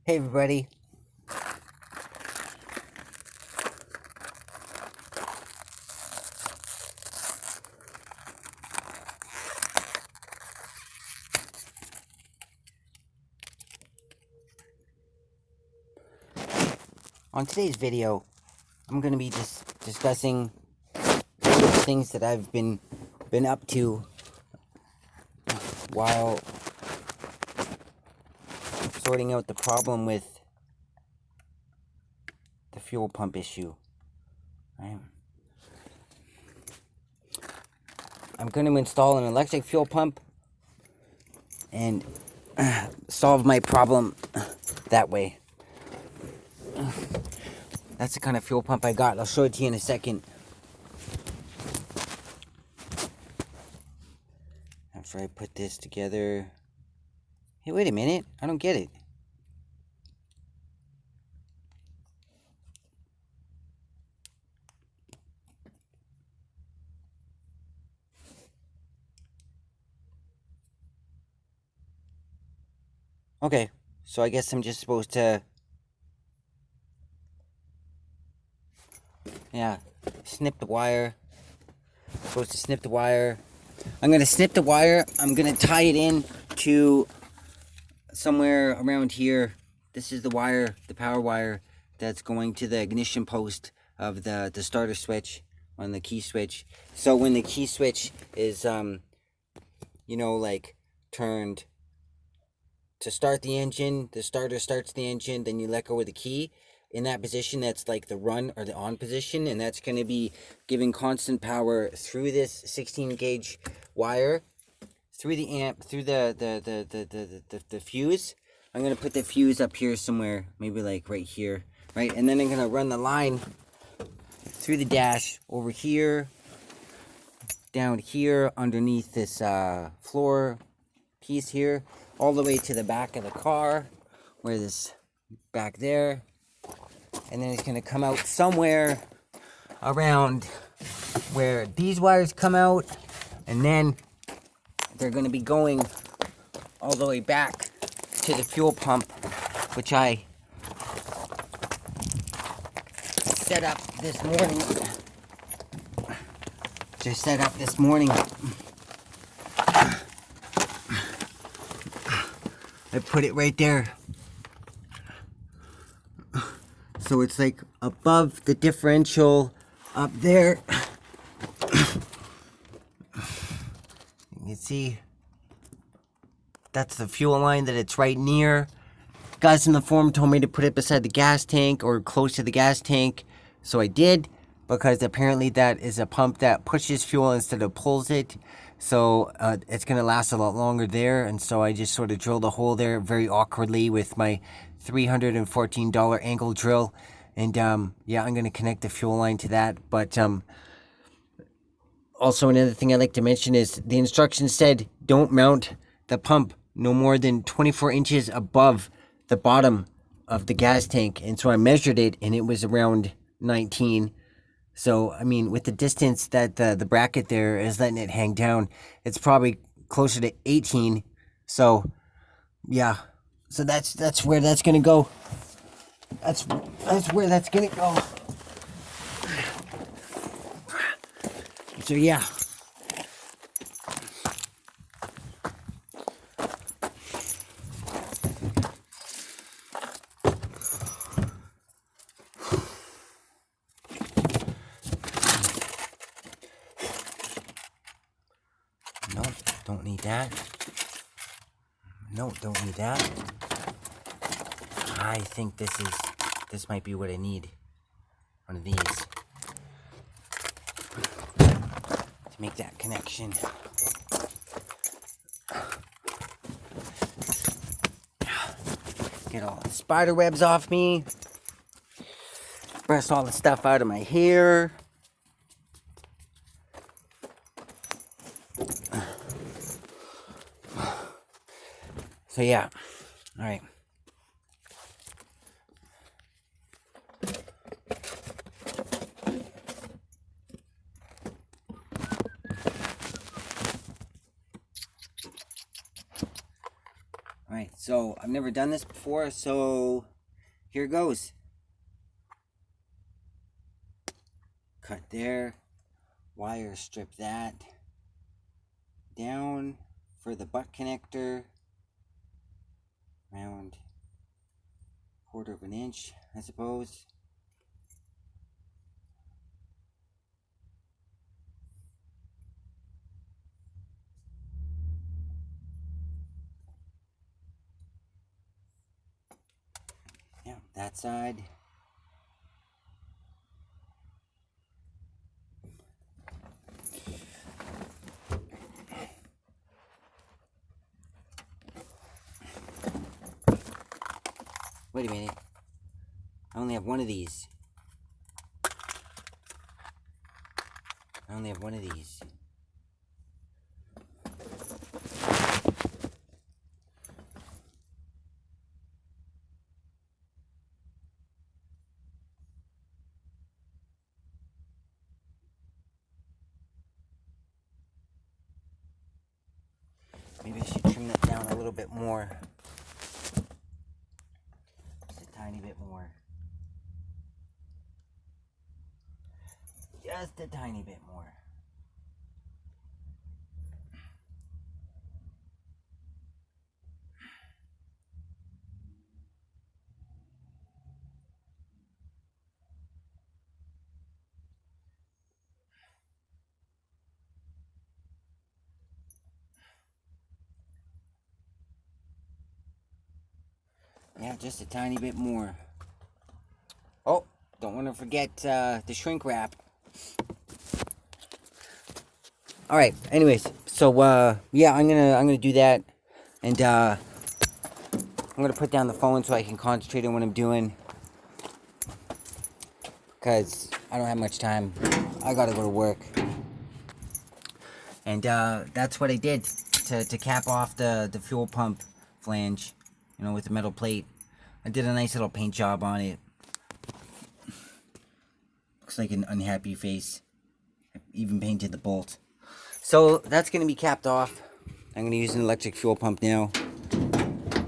Hey everybody. On today's video, I'm going to be just discussing things that I've been up to while sorting out the problem with the fuel pump issue. I'm going to install an electric fuel pump and solve my problem that way. That's the kind of fuel pump I got. I'll show it to you in a second. After I put this together. Hey, wait a minute. I don't get it. Okay, so I guess I'm just supposed to... Yeah, snip the wire. Supposed to snip the wire. I'm going to snip the wire. I'm going to tie it in to somewhere around here. This is the wire, the power wire, that's going to the ignition post of the starter switch on the key switch. So when the key switch is, like turned to start the engine, the starter starts the engine, then you let go of the key. In that position, that's like the run or the on position, and that's going to be giving constant power through this 16 gauge wire, through the amp, through the fuse. I'm going to put the fuse up here somewhere, maybe like right here, right? And then I'm going to run the line through the dash over here, down here, underneath this floor piece here, all the way to the back of the car, where this back there. And then it's going to come out somewhere around where these wires come out. And then they're going to be going all the way back to the fuel pump, which I set up this morning. I put it right there. So it's like above the differential up there. You can see that's the fuel line that it's right near. Guys in the forum told me to put it beside the gas tank or close to the gas tank. So I did, because apparently that is a pump that pushes fuel instead of pulls it. So it's going to last a lot longer there. And so I just sort of drilled a hole there very awkwardly with my $314 angle drill. And yeah, I'm going to connect the fuel line to that. But also another thing I'd like to mention is the instructions said don't mount the pump no more than 24 inches above the bottom of the gas tank. And so I measured it, and it was around 19. So, I mean, with the distance that the bracket there is letting it hang down, it's probably closer to 18. So, yeah. So that's where that's going to go. That's where that's going to go. So, yeah. Nope, don't need that. Nope, don't need that. I think this might be what I need. One of these. To make that connection. Get all the spider webs off me. Brush all the stuff out of my hair. So yeah, all right. All right, So I've never done this before, so here goes. Cut there, wire strip that down for the butt connector, around 1/4 of an inch, I suppose. Yeah, that side. Wait a minute. I only have one of these. I only have one of these. Maybe I should trim that down a little bit more. Just a tiny bit more. Just a tiny bit more. Yeah, just a tiny bit more. Oh, don't want to forget the shrink wrap. All right. Anyways, so yeah, I'm gonna do that, and I'm gonna put down the phone so I can concentrate on what I'm doing, because I don't have much time. I gotta go to work, and that's what I did to cap off the fuel pump flange, with the metal plate. I did a nice little paint job on it. Looks like an unhappy face. I even painted the bolt. So that's going to be capped off. I'm going to use an electric fuel pump now.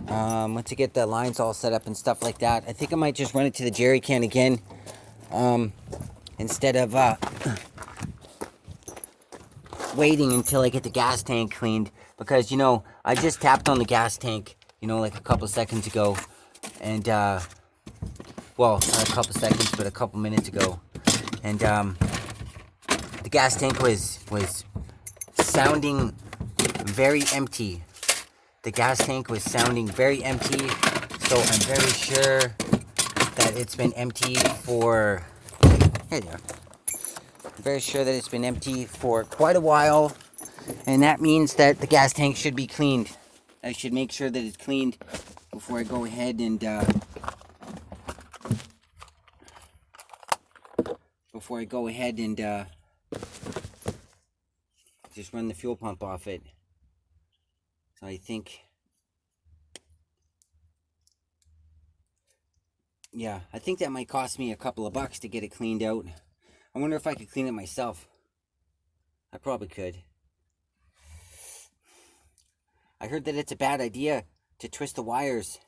Once I get the lines all set up and stuff like that, I think I might just run it to the jerry can again. Instead of waiting until I get the gas tank cleaned. Because, I just tapped on the gas tank, like a couple seconds ago. And, well, not a couple seconds, but a couple minutes ago. And, the gas tank was sounding very empty. The gas tank was sounding very empty, so I'm very sure that it's been empty for... Here they are. I'm very sure that it's been empty for quite a while, and that means that the gas tank should be cleaned. I should make sure that it's cleaned before I go ahead and just run the fuel pump off it. So I think, yeah, I think that might cost me a couple of bucks to get it cleaned out. I wonder if I could clean it myself. I probably could. I heard that it's a bad idea to twist the wires.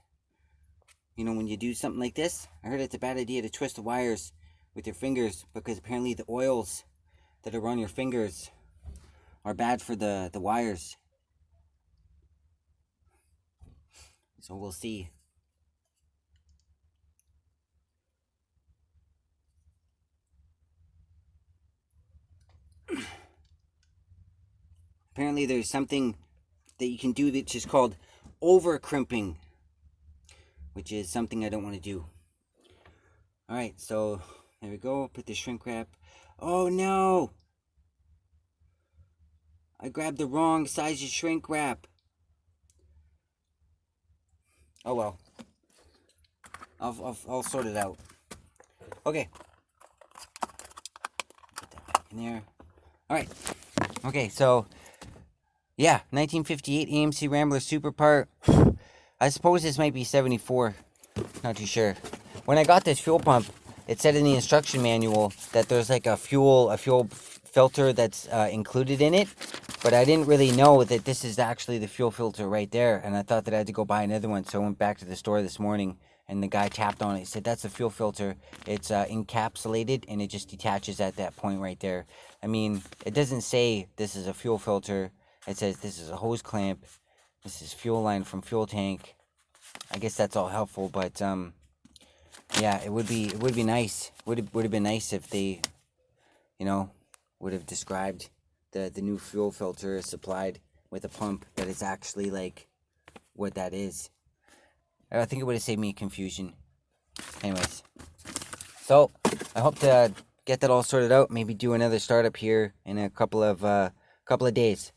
When you do something like this, I heard it's a bad idea to twist the wires with your fingers, because apparently the oils that are on your fingers are bad for the wires. So we'll see. Apparently there's something that you can do that's just called over crimping, which is something I don't want to do. Alright, so there we go. Put the shrink wrap. Oh no! I grabbed the wrong size of shrink wrap. Oh well. I'll sort it out. Okay. Put that back in there. Alright. Okay, so yeah, 1958 AMC Rambler Super part. I suppose this might be 74. Not too sure. When I got this fuel pump, it said in the instruction manual that there's like a fuel filter that's included in it. But I didn't really know that this is actually the fuel filter right there, and I thought that I had to go buy another one. So I went back to the store this morning, and the guy tapped on it. He said, "That's the fuel filter. It's encapsulated, and it just detaches at that point right there." I mean, it doesn't say this is a fuel filter. It says this is a hose clamp. This is fuel line from fuel tank. I guess that's all helpful, but yeah, it would be nice. Would have been nice if they, you know, would have described the new fuel filter is supplied with a pump that is actually like what that is. I think it would have saved me confusion. Anyways, so I hope to get that all sorted out. Maybe do another startup here in a couple of days.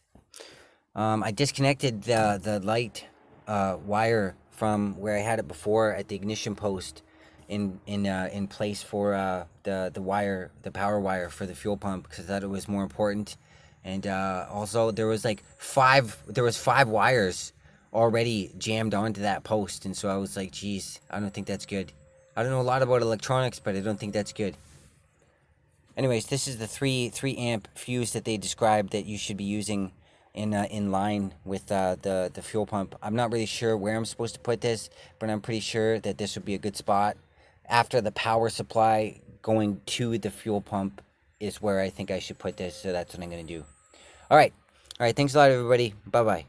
I disconnected the light wire from where I had it before at the ignition post in place for the power wire for the fuel pump, because I thought it was more important. And also there was five wires already jammed onto that post, and so I was like, geez, I don't think that's good. I don't know a lot about electronics, but I don't think that's good. Anyways, this is the 3 amp fuse that they described that you should be using in line with the fuel pump. I'm not really sure where I'm supposed to put this, but I'm pretty sure that this would be a good spot. After the power supply going to the fuel pump is where I think I should put this, so that's what I'm going to do. All right. Thanks a lot, everybody. Bye-bye.